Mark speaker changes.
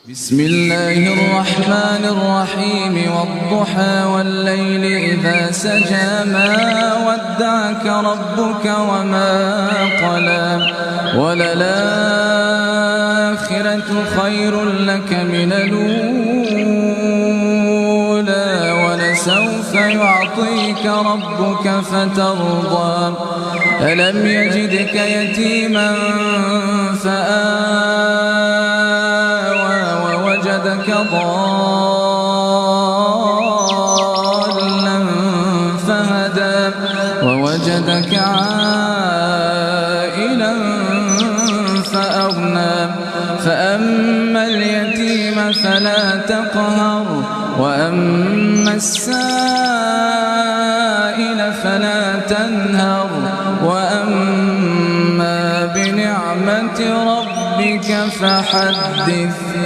Speaker 1: بسم الله الرحمن الرحيم والضحى والليل إذا سجى ما ودعك ربك وما قلى وللآخرة خير لك من الأولى ولسوف يعطيك ربك فترضى ألم يجدك يتيما ووجدك ضالا فهدى ووجدك عائلا فأغنى فأما اليتيم فلا تقهر وأما السائل فلا تنهر وأما بنعمة ربك فحدث.